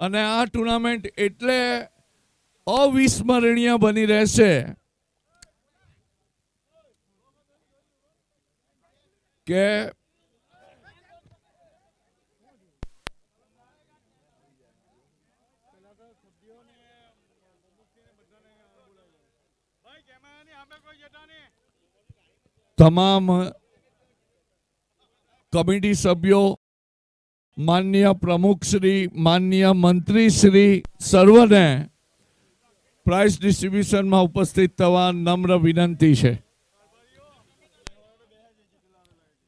અને આ ટુર્નામેન્ટ એટલે અવિસ્મરણીય બની રહેશે કે તમામ કમિટી સભ્યો, માનનીય પ્રમુખશ્રી, માનનીય મંત્રીશ્રી સર્વને પ્રાઇઝ ડિસ્ટ્રીબ્યુશનમાં ઉપસ્થિત થવા નમ્ર વિનંતી છે.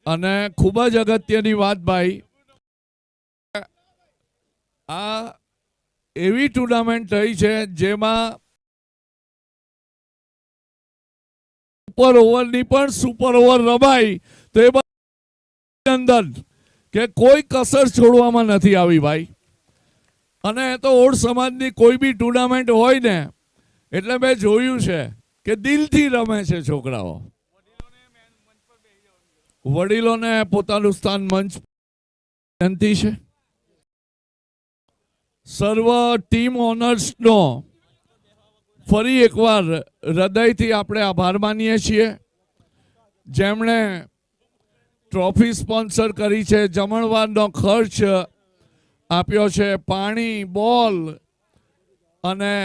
અને ખૂબ જ અગત્યની વાત ભાઈ, આ એવી ટુર્નામેન્ટ થઈ છે જેમાં સુપર ઓવરની પણ સુપર ઓવર રમાઈ, તો એ અભિનંદન કે કોઈ કસર છોડવામાં નથી આવી ભાઈ. અને તો ઓડ સમાજની કોઈ બી ટુર્નામેન્ટ હોય ને એટલે મેં જોયું છે કે દિલથી રમે છે છોકરાઓ. વડીલોને પોતાનું સ્થાન મંચ વિનંતી છે. સર્વ ટીમ ઓનર્સનો ફરી એકવાર હૃદયથી આપણે આભાર માનીએ છીએ, જેમણે ટ્રોફી સ્પોન્સર કરી છે, જમણવારનો ખર્ચ આપ્યો છે, પાણી, બોલ અને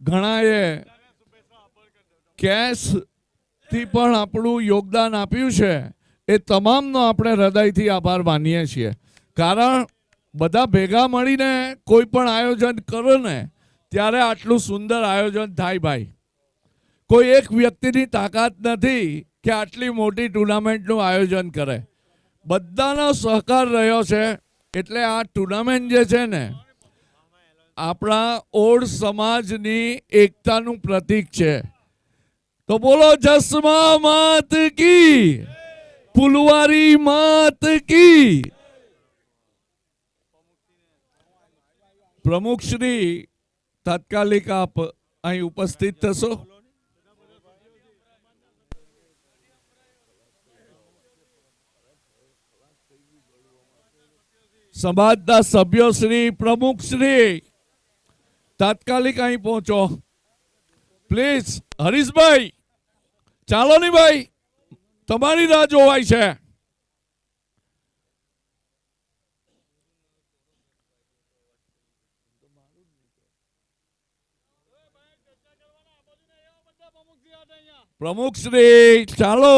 ઘણાએ કેશથી પણ આપણું યોગદાન આપ્યું છે. એ તમામનો આપણે હૃદયથી આભાર માનીએ છીએ. કારણ બધા ભેગા મળીને કોઈ પણ આયોજન કરો ને ત્યારે આટલું સુંદર આયોજન થાય ભાઈ. કોઈ એક વ્યક્તિની તાકાત નથી કે આટલી મોટી ટુર્નામેન્ટનું આયોજન કરે. બધાનો સહકાર રહ્યો છે. એટલે આ ટુર્નામેન્ટ જે છે ને આપણા ઓડ સમાજની એકતાનું પ્રતીક છે. તો બોલો જસમા માત કી, ફુલવારી માત કી. પ્રમુખશ્રી તાત્કાલિક આપ અહીં ઉપસ્થિત થશો. સમાજના સભ્યોશ્રી, પ્રમુખશ્રી તાત્કાલિક અહીં પહોંચો પ્લીઝ. હરીશભાઈ ચાલો ની ભાઈ, તમારી રાહ જોવાય છે. પ્રમુખશ્રી ચાલો.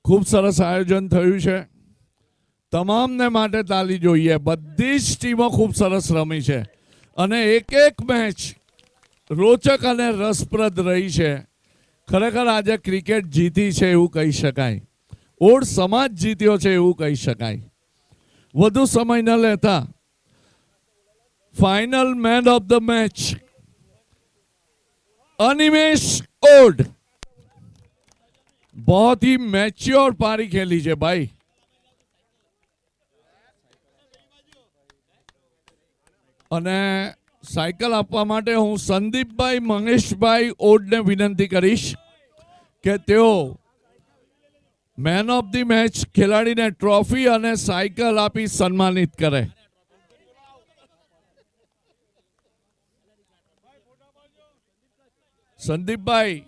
ખૂબ સરસ આયોજન થયું છે. તમામને માટે તાલી જોઈએ. બધી જ ટીમો ખૂબ સરસ રમી છે અને એક એક મેચ રોચક અને રસપ્રદ રહી છે. ખરેખર આજે ક્રિકેટ જીતી છે એવું કહી શકાય. ઓડ સમાજ જીત્યો છે એવું કહી શકાય. વધુ સમય ન લેતા final man of the match Animesh ओड. बहुत ही मैच्योर पारी खेली है भाई. અને સાયકલ આપવા માટે હું સંદીપભાઈ મંગેશભાઈ ઓડને વિનંતી કરીશ કે તેઓ મેન ઓફ ધી મેચ ખેલાડીને ટ્રોફી અને સાયકલ આપી સન્માનિત કરે. સંદીપભાઈ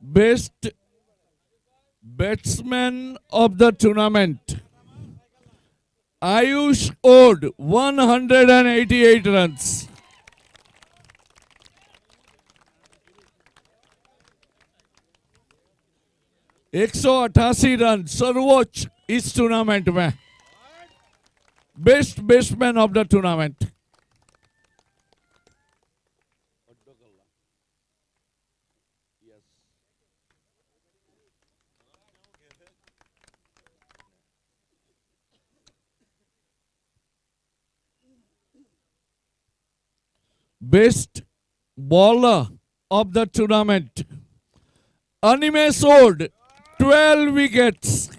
best batsman of the tournament Ayush Od 188 runs. एक 188 रन सर्वोच्च इस टूर्नामेंट में. Best batsman of the tournament. Best bowler of the tournament, Animesh Ode, 12 wickets.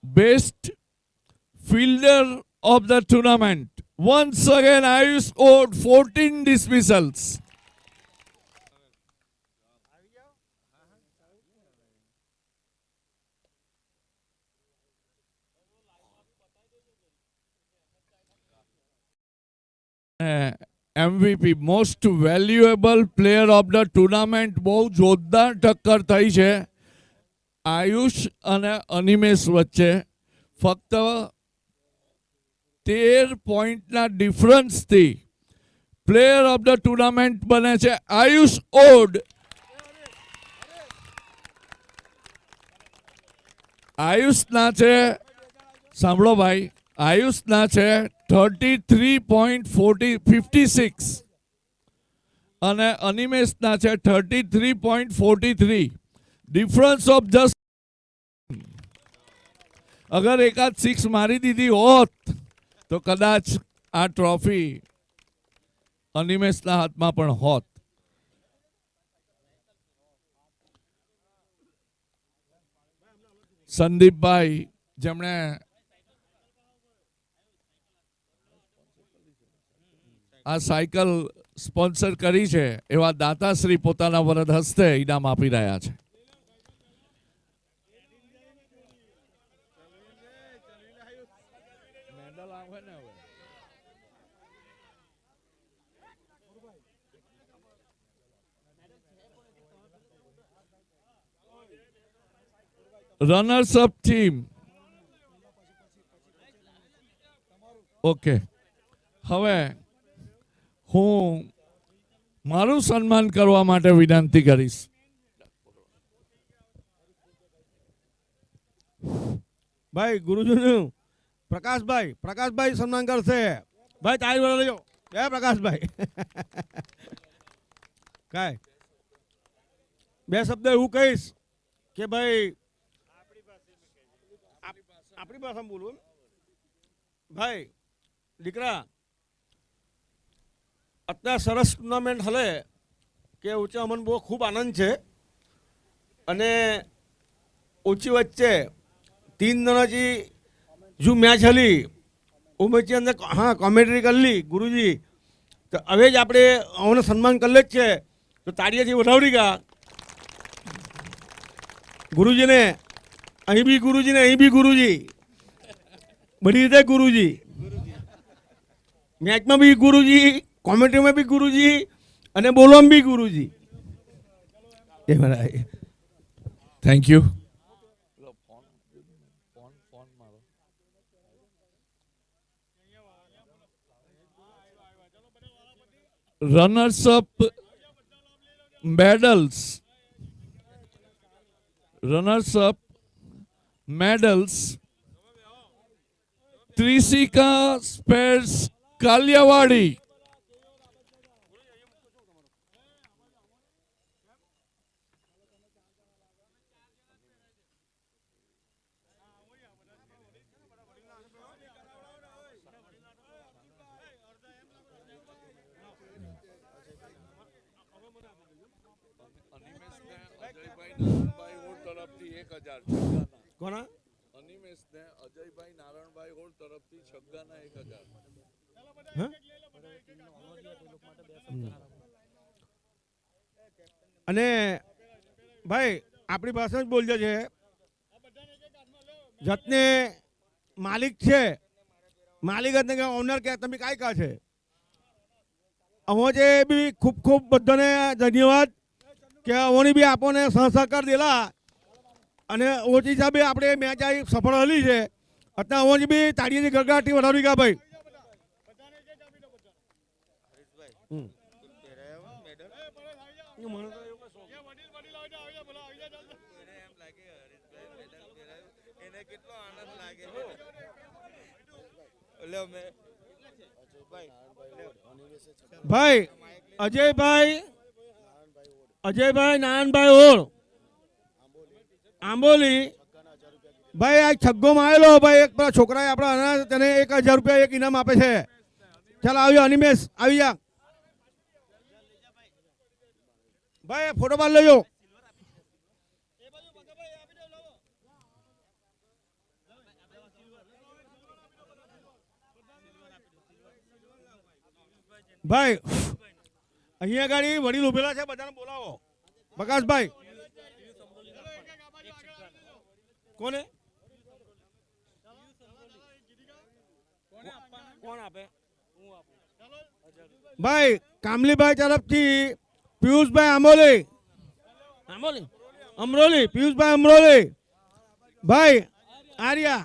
Best fielder of the tournament, once again Ayush Ode, 14 dismissals. MVP, most valuable player of the tournament, બહુ જોરદાર ટક્કર થઈ છે આયુષ અને અનિમેશ વચ્ચે. ફક્ત 13 પોઈન્ટના ડિફરન્સથી player of the tournament બને છે આયુષ ઓડ. આયુષના છે, સાંભળો ભાઈ, આયુષના છે 33.56 અને અનિમેશના છે 33.43. ડિફરન્સ ઓફ જસ્ટ, અગર એકાદ 6 મારી દીધી હોત તો કદાચ આ ટ્રોફી અનિમેશના હાથમાં પણ હોત. સંદીપભાઈ, જેમણે આ સાયકલ સ્પોન્સર કરી છે, એવા દાતાશ્રી પોતાના વરદ હસ્તે ઇનામ આપી રહ્યા છે. Runners up team, okay. હવે હું મારું સન્માન કરવા માટે વિનંતી કરીશ. ભાઈ ગુરુજીનું પ્રકાશભાઈ સન્માન કરશે. ભાઈ તાળી વાળા લેજો. જય પ્રકાશભાઈ. કાય બે શબ્દ એવું કહીશ કે ભાઈ આપણી ભાષામાં બોલું. ભાઈ દીકરા, અત્યારે સરસ ટુર્નામેન્ટ હલે કે ઊંચે અમને બહુ ખૂબ આનંદ છે. અને ઊંચી વચ્ચે 3 જણાથી જો મેચ હલી ઉમેચી અંદર હા કોમેન્ટ્રી કરી લી ગુરુજી, તો હવે જ આપણે અમને સન્માન કરી જ છે. તો તાળીયાથી વધાવડી ગયા ગુરુજીને. અહીં બી ગુરુજી ને અહીં બી ગુરુજી, બધી રીતે ગુરુજી. મેચમાં બી ગુરુજી, કોમેન્ટ્રીમાં બી ગુરુજી અને બોલવામાં બી ગુરુજી. એ મારા thank you. Runners up medals, Trishika સ્પેર્સ કાલિયાવાડી, કોના અનિમેશને અજયભાઈ નારાયણભાઈ હોળ તરફથી છગ્ગાના 1000. અને ભાઈ આપણી ભાષા જ બોલજો છે. જતને માલિક છે, માલિક જ ઓનર કે તમે કાંઈ કા છે. જે બી ખૂબ ખૂબ બધાને ધન્યવાદ કે અવોની બી આપણને સહસહકાર દેલા. અને ઓછી હિસાબે આપણે મેચ આવી સફળ હલી છે. અત્યારે અવોની બી તાળીની ગરગાટી વધારવી ગયા ભાઈ. ભાઈ અજયભાઈ નારાયણભાઈ ઓળ આંબોલી ભાઈ આ છગ્ગોમાં આવેલો ભાઈ એક પેલા છોકરાએ આપણા તેને 1000 રૂપિયા એક ઇનામ આપે છે. ચાલો આવ્યો અનિમેશ આવી જા ભાઈ ફોટો પાડ લેજો. ભાઈ અહીંયા ગાડી વડીલ ઉભેલા છે બધાને બોલાવો. પ્રકાશભાઈ કોને કોણ આપે ભાઈ કામલીભાઈ તરફથી પિયુષભાઈ અમરોલી પિયુષભાઈ અમરોલી ભાઈ આર્યા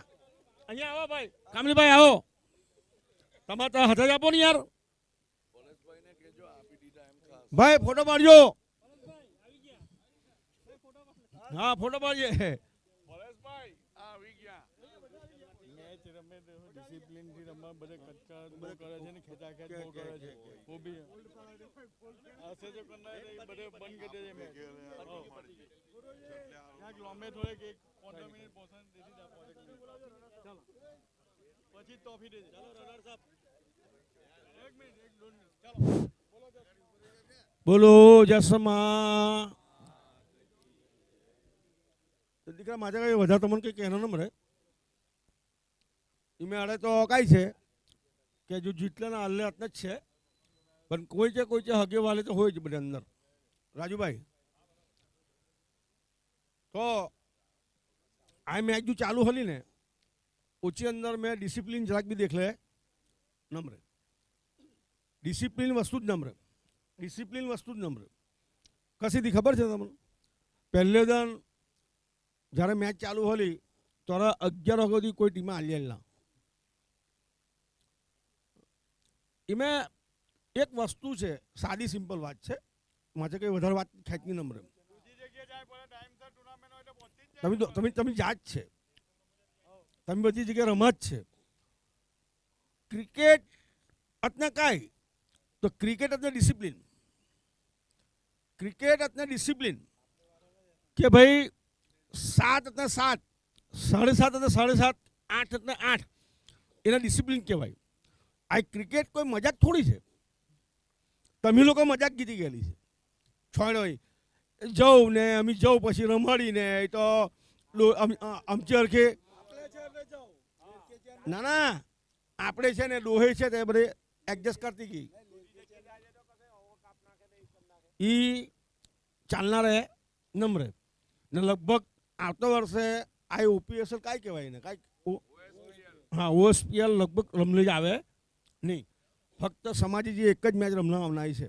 અહીંયા આવો ભાઈ કામલીભાઈ આવો તમારે તો હાથ જ આપો ને યાર ભાઈ ફોટો પાડજો. હા ફોટો પાડજે. બોલો જસમા દીકરા મારે કઈ વધારે તમને કઈ કહેવાનો ન મળે. એમે આડે તો કાંઈ છે કે જો જીતલાના હાલને હાથને જ છે પણ કોઈ છે હગે વાલે તો હોય જ બધા અંદર. રાજુભાઈ તો આ મેચ જો ચાલુ હલી ને ઓછી અંદર મેં ડિસિપ્લિન જરાક બી દેખ લે નમરે ડિસિપ્લિન વસ્તુ જ નમરે ડિસિપ્લિન વસ્તુ જ નમરે કશીથી ખબર છે તમને પહેલે દન જ્યારે મેચ ચાલુ હલી ત્યારે 11 વાગ્યાથી કોઈ ટીમે હાલ્યેલ ના. એમાં એક વસ્તુ છે સાદી સિમ્પલ વાત છે મારે કંઈ વધારે વાત ખેંચની નંબરે તમે જાત છે તમે બધી જગ્યાએ રમત છે. ક્રિકેટ એટલે કાંઈ તો ક્રિકેટ એટલે ડિસિપ્લિન કે ભાઈ 7 એટલે 7 7:30 એટલે 7:30 8 એટલે 8 એના ડિસિપ્લિન કહેવાય. આ ક્રિકેટ કોઈ મજાક થોડી છે. તમે લોકો મજાક કીધી ગયેલી છે છોડો જવું ને અમે જવું પછી રમાડીને એ તો અમચર કે ના આપણે છે ને ડોહે છે તે બધે એડજસ્ટ કરતી ગઈ એ ચાલનાર હે નમ્ર ને લગભગ આવતા વર્ષે આ ઓપીએસએલ કાંઈ કહેવાય ને કાંઈ હા ઓએસપીએલ લગભગ રમલી જ આવે નહીં. ફક્ત સમાજી જે એક જ મેચ રમવા આવનારી છે.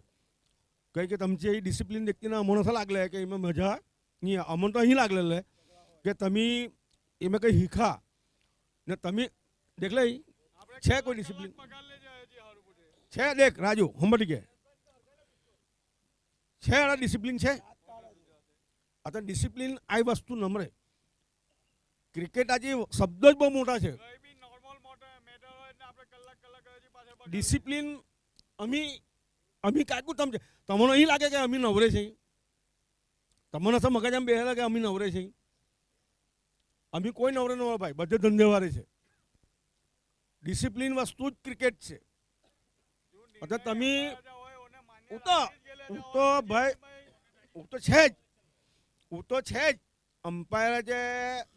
કઈ કે તમચી એ ડિસિપ્લિન દેખતી ના અમને લાગલે કે એમાં મજા નહીં અમને તો અહીં લાગલે કે તમે એમાં કંઈ શીખા ને તમે દેખ લે છે કોઈ ડિસિપ્લિન છે. દેખ રાજુ હંબટી કે છે એના ડિસિપ્લિન છે. અત્યારે ડિસિપ્લિન આ વસ્તુ નમરે ક્રિકેટ આજે શબ્દ જ બહુ મોટા છે. ડિસિપ્લિન અમી કાકું તમને અહીં લાગે કે અમી નવરે છે તમને તો મગજ આમ બેહેલા કે અમી નવરે છે. અમી કોઈ નવરે ન હોય ભાઈ બધે ધંધેવારે છે. ડિસિપ્લિન વસ્તુ જ ક્રિકેટ છે. અત્યારે તમે હું તો ભાઈ હું તો છે જ અમ્પાયર છે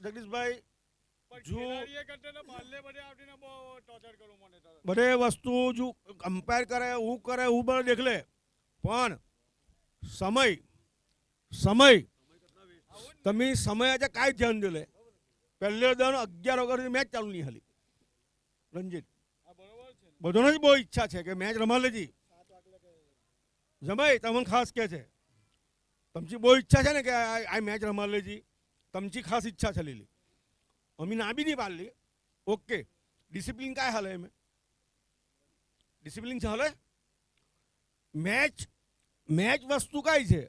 જગદીશભાઈ બધે વસ્તુ જો કમ્પેર કરે હું બધું દેખ લે પણ સમય તમે સમય આજે કાંઈ ધ્યાન દે લે પહેલે દન 11 વાગ્યાથી મેચ ચાલુ નહીં હાલી રંજીત બધાને જ બહુ ઈચ્છા છે કે મેચ રમા લેજી જમાઈ તમને ખાસ કે છે તમચી બહુ ઈચ્છા છે ને કે આ મેચ રમા લેજી તમચી ખાસ ઈચ્છા છે લીલી અમી ના બી નહીં પાડલી. ઓકે ડિસિપ્લિન કાંઈ હાલે એમ ડિસિપ્લિન છે હાલે મેચ વસ્તુ કાંઈ છે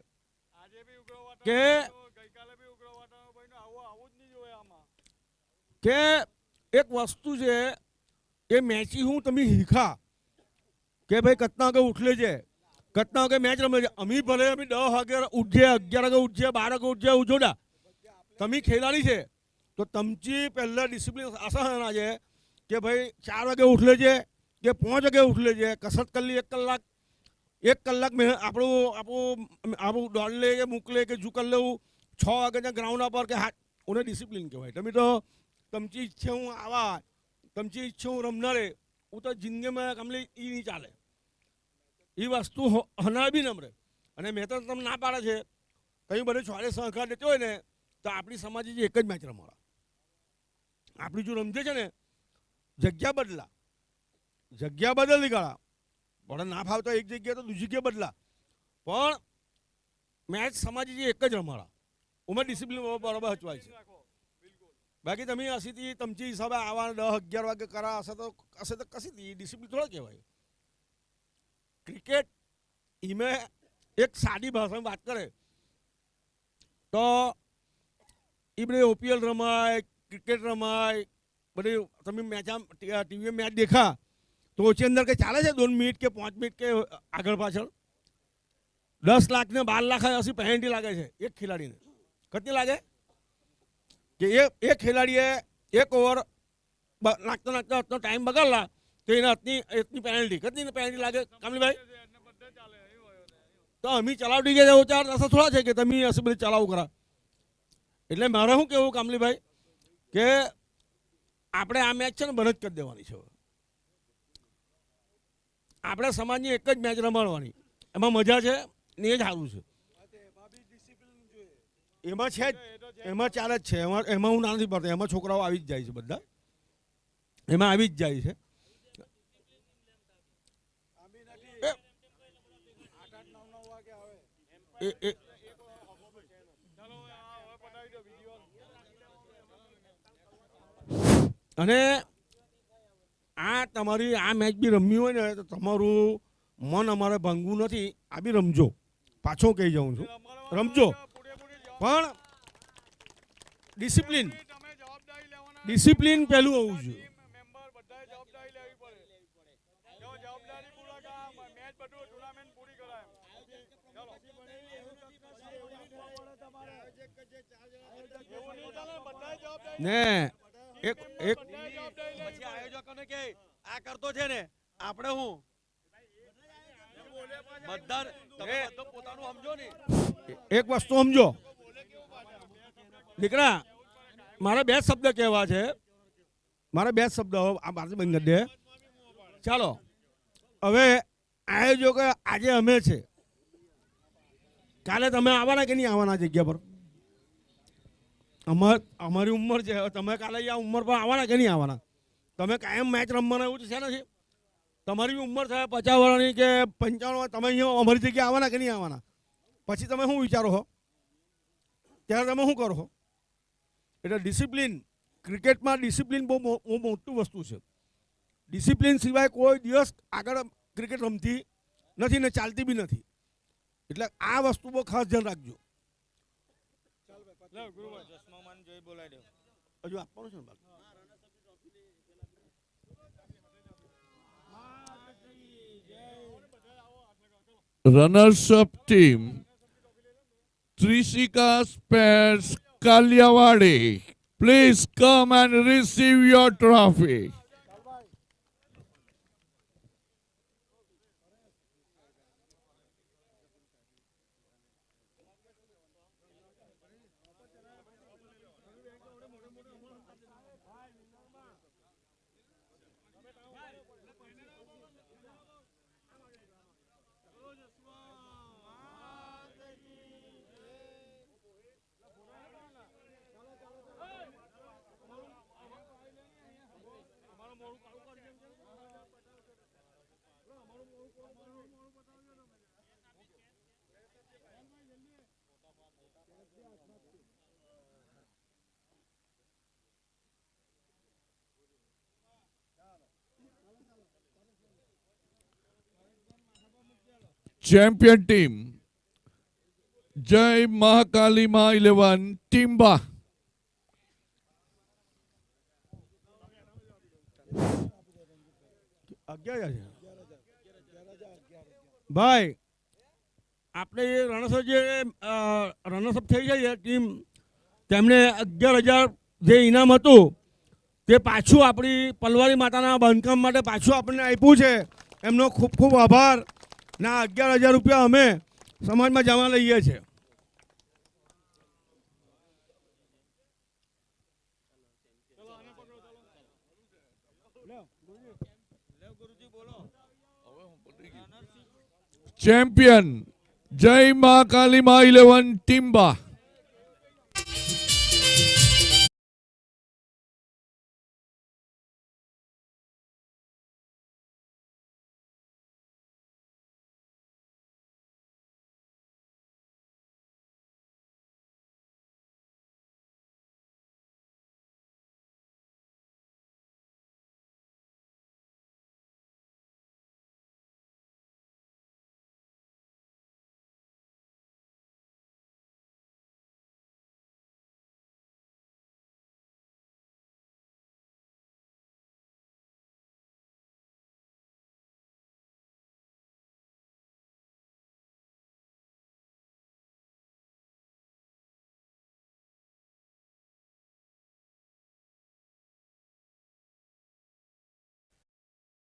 કે એક વસ્તુ છે એ મેચી હું તમે શીખા કે ભાઈ કતના વાગે ઉઠલે છે, કતના વાગે મેચ રમે છે. અમી ભલે અમે 10 વાગે ઉઠીએ, 11 વાગે ઉઠીએ, 12 વાગે ઉઠીએ, ઉજોડા તમે ખેલાડી છે તો તમચી પહેલા ડિસિપ્લિન આશા છે કે ભાઈ 4 વાગે ઉઠલે છે કે 5 વાગે ઉઠલે છે, કસરત કરી 1 કલાક મેં આપણું દોડ લે કે મૂક લે કે જુ કરી લેવું 6 વાગે ગ્રાઉન્ડ પર કે હાથ ઉને ડિસિપ્લિન કહેવાય. તમે તો તમચી ઈચ્છે હું આવા, તમચી ઈચ્છે હું રમનારે, હું તો જિંદગીમાં કમલી એ નહીં ચાલે. એ વસ્તુ હના બી નમરે. અને મેં તો તમને ના પાડે છે કઈ બધે છોડે સહકાર દેતો હોય ને તો આપણી સમાજ એક જ મેચ રમાડા. આપણી જો રમજે છે ને જગ્યા બદલા, જગ્યા બદલી કાઢા, પણ ના ફાવતા એક જગ્યા તો બીજી જગ્યા બદલા, પણ મેચ સમાજ એક જ રમાડા. ઉમેર ડિસિપ્લિન બરાબર હચવાય છે. બાકી તમે હસીથી તમચી હિસાબે આવા 10-11 વાગે કરા હશે તો કશી ડિસિપ્લિન થોડા કહેવાય. ક્રિકેટ ઈમે એક સાદી ભાષામાં વાત કરે તો એ બધી ઓપીએલ રમાય, ક્રિકેટ રમાય, બધી તમે મેચ ટીવી મેચ દેખા તો ઓછી અંદર કંઈ ચાલે છે 2 મિનિટ કે 5 મિનિટ કે આગળ પાછળ 10 લાખ ને 12 લાખ હસી પેનલ્ટી લાગે છે એક ખેલાડીને. કેટલી લાગે કે એક ખેલાડીએ 1 ઓવર નાખતા ટાઈમ બગાડલા તો એને એટલી પેનલ્ટી, કેટલી પેનલ્ટી લાગે કામલીભાઈ? તો અમે ચલાવડી ગયા એવું 4 રસ્તા થોડા છે કે તમે હશે બધી ચલાવું કરા. એટલે મારે શું કેવું કામલીભાઈ કે આપણે આ મેચ છે ને બંધ જ કરી દેવાની છે. આપણે સમાજની એક જ મેચ રમાડવાની, એમાં મજા છે ને એ જ સારું છે. એમાં છે જ, એમાં ચાલે જ છે, એમાં હું ના નથી પડતો, એમાં છોકરાઓ આવી જ જાય છે, બધા એમાં આવી જ જાય છે. અને આ તમારી આ મેચ બી રમવી હોય ને તો તમારું મન અમારે ભાંગવું નથી. આ બી રમજો, પાછો કહી જાઉં છું, રમજો પણ ડિસિપ્લિન પહેલું હોવું જોઈએ. ને એક પછી આયોજકોને કે આ કરતો છે ને આપણે હું બધા તમે બધું પોતાનું સમજો ને. એક વસ્તુ સમજો દીકરા, મારે 2 શબ્દ કહેવા છે, મારે 2 શબ્દ આ ભારતી બંધ કરી દે. ચાલો હવે આયોજકો આજે અમે છે, કાલે તમે આવવાના કે નહીં આવવાના જગ્યા પર? અમારી ઉંમર છે, તમે કાલે આ ઉંમર પર આવવાના કે નહીં આવવાના? તમે કાયમ મેચ રમવાના એવું છે નથી? તમારી બી ઉંમર થાય 50 વર્ષની કે 55, તમે અહીંયા અમારી જગ્યાએ આવવાના કે નહીં આવવાના? પછી તમે શું વિચારો છો? ત્યારે તમે શું કરો છો? એટલે ડિસિપ્લિન, ક્રિકેટમાં ડિસિપ્લિન બહુ મોટું વસ્તુ છે. ડિસિપ્લિન સિવાય કોઈ દિવસ આગળ ક્રિકેટ રમતી નથી ને ચાલતી બી નથી. એટલે આ વસ્તુ બહુ ખાસ ધ્યાન રાખજો. હજુ આપવાનું છે ને બાકી? Runners up team Trishika Spares Kalyawadi. Please come and receive your trophy. Champion team Jai Mahakali Ma 11 Timba. ભાઈ આપણે એ રણસર જે રનર્સઅપ થઈ છે ટીમ, તેમને 11,000 જે ઇનામ હતું તે પાછું આપણી પલવારી માતાના બાંધકામ માટે પાછું આપણને આપ્યું છે. એમનો ખૂબ ખૂબ આભાર. ના 11,000 રૂપિયા અમે સમાજમાં જમા લઈએ છીએ. ચેમ્પિયન જય મા કાલી મા 11 ટીમ્બા.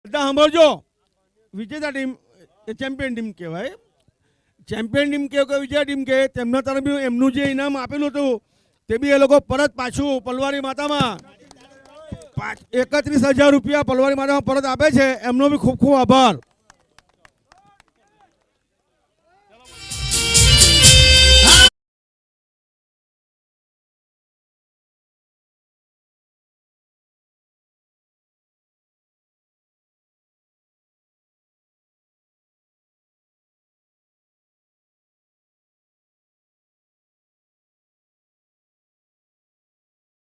બધા સાંભળજો, વિજેતા ટીમ એ ચેમ્પિયન ટીમ કહેવાય. ચેમ્પિયન ટીમ કે વિજય ટીમ કે તેમના તરફથી એમનું જે ઇનામ આપેલું હતું તે બી એ લોકો પરત પાછું પલવારી માતામાં 31,000 રૂપિયા પલવારી માતામાં પરત આપે છે. એમનો બી ખૂબ ખૂબ આભાર.